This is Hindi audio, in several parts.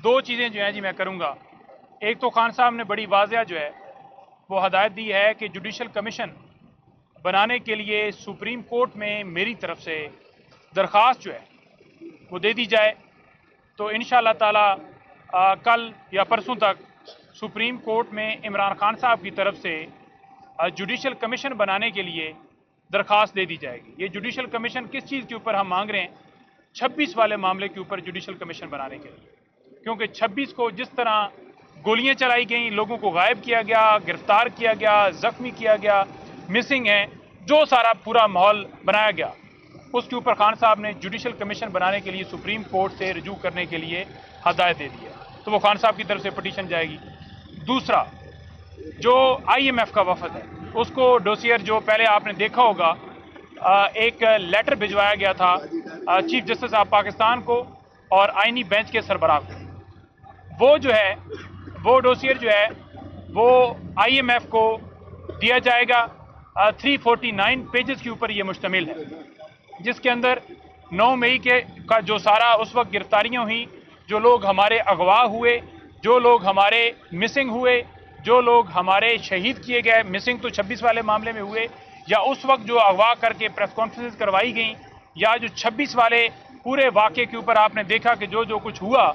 दो चीज़ें जो हैं जी मैं करूँगा। एक तो खान साहब ने बड़ी वाज़ेह जो है वो हदायत दी है कि जुडिशल कमीशन बनाने के लिए सुप्रीम कोर्ट में मेरी तरफ से दरख्वास्त जो है वो दे दी जाए। तो इंशाअल्लाह ताला कल या परसों तक सुप्रीम कोर्ट में इमरान खान साहब की तरफ से जुडिशल कमीशन बनाने के लिए दरख्वास्त दे दी जाएगी। ये जुडिशल कमीशन किस चीज़ के ऊपर हम मांग रहे हैं? 26 वाले मामले के ऊपर जुडिशल कमीशन बनाने के लिए, क्योंकि 26 को जिस तरह गोलियां चलाई गई, लोगों को गायब किया गया, गिरफ्तार किया गया, जख्मी किया गया, मिसिंग है, जो सारा पूरा माहौल बनाया गया, उसके ऊपर खान साहब ने जुडिशल कमीशन बनाने के लिए सुप्रीम कोर्ट से रजू करने के लिए हदायत दे दी है। तो वो खान साहब की तरफ से पटिशन जाएगी। दूसरा, जो IMF का वफद है उसको डोसियर जो पहले आपने देखा होगा, एक लेटर भिजवाया गया था चीफ जस्टिस ऑफ पाकिस्तान को और आईनी बेंच के सरबराह को। वो जो है वो डोसियर जो है वो IMF को दिया जाएगा। 349 पेजेस के ऊपर ये मुश्तमिल है, जिसके अंदर 9 मई का जो सारा उस वक्त गिरफ्तारियां हुई, जो लोग हमारे अगवा हुए, जो लोग हमारे मिसिंग हुए, जो लोग हमारे शहीद किए गए, मिसिंग तो 26 वाले मामले में हुए, या उस वक्त जो अगवा करके प्रेस कॉन्फ्रेंस करवाई गई, या जो 26 वाले पूरे वाक़े के ऊपर आपने देखा कि जो जो कुछ हुआ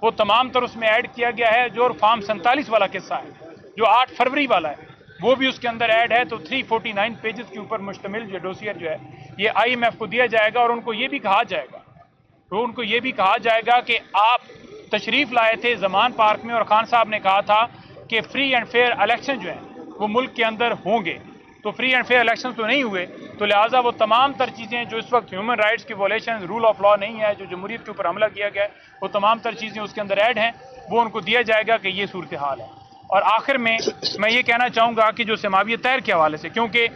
वो तमाम तर उसमें ऐड किया गया है। जो फार्म 47 वाला किस्सा है, जो 8 फरवरी वाला है, वो भी उसके अंदर ऐड है। तो 349 पेजेस के ऊपर मुश्तमिल जो डोसियर जो है ये IMF को दिया जाएगा। और उनको ये भी कहा जाएगा कि आप तशरीफ़ लाए थे ज़मान पार्क में और खान साहब ने कहा था कि फ्री एंड फेयर इलेक्शन जो हैं वो मुल्क के अंदर होंगे। तो फ्री एंड फेयर इलेक्शन तो नहीं हुए, तो लिहाजा वो तमाम तर चीज़ें जो इस वक्त ह्यूमन राइट्स की वॉलेशन, रूल ऑफ लॉ नहीं है, जो जमहूरियत के ऊपर हमला किया गया है, वो तमाम तर चीज़ें उसके अंदर ऐड हैं। वो उनको दिया जाएगा कि ये सूरत हाल है। और आखिर में मैं ये कहना चाहूँगा कि जो समावियत तैर के हवाले से, क्योंकि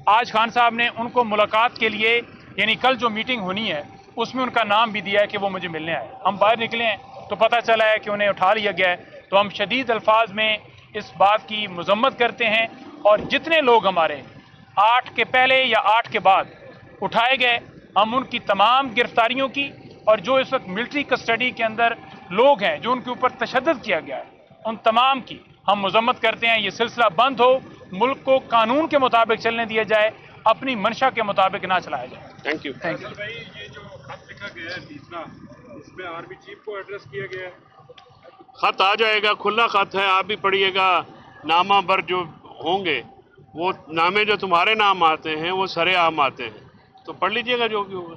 आज खान साहब ने उनको मुलाकात के लिए, यानी कल जो मीटिंग होनी है उसमें उनका नाम भी दिया है कि वो मुझे मिलने आए। हम बाहर निकले हैं तो पता चला है कि उन्हें उठा लिया गया है। तो हम शदीद अल्फाज में इस बात की मजम्मत करते हैं। और जितने लोग हमारे 8 के पहले या 8 के बाद उठाए गए, हम उनकी तमाम गिरफ्तारियों की, और जो इस वक्त मिलिट्री कस्टडी के अंदर लोग हैं जो उनके ऊपर तशद्दुद किया गया है, उन तमाम की हम मजम्मत करते हैं। ये सिलसिला बंद हो, मुल्क को कानून के मुताबिक चलने दिया जाए, अपनी मंशा के मुताबिक ना चलाया जाए। Thank you. भाई, ये जो खत लिखा गया है तीसरा, इसमें आर्मी चीफ को एड्रेस किया गया है। खत आ जाएगा, खुला खत है, आप भी पढ़िएगा। नामा पर जो होंगे वो नामे जो तुम्हारे नाम आते हैं वो सरेआम आते हैं, तो पढ़ लीजिएगा जो भी होगा।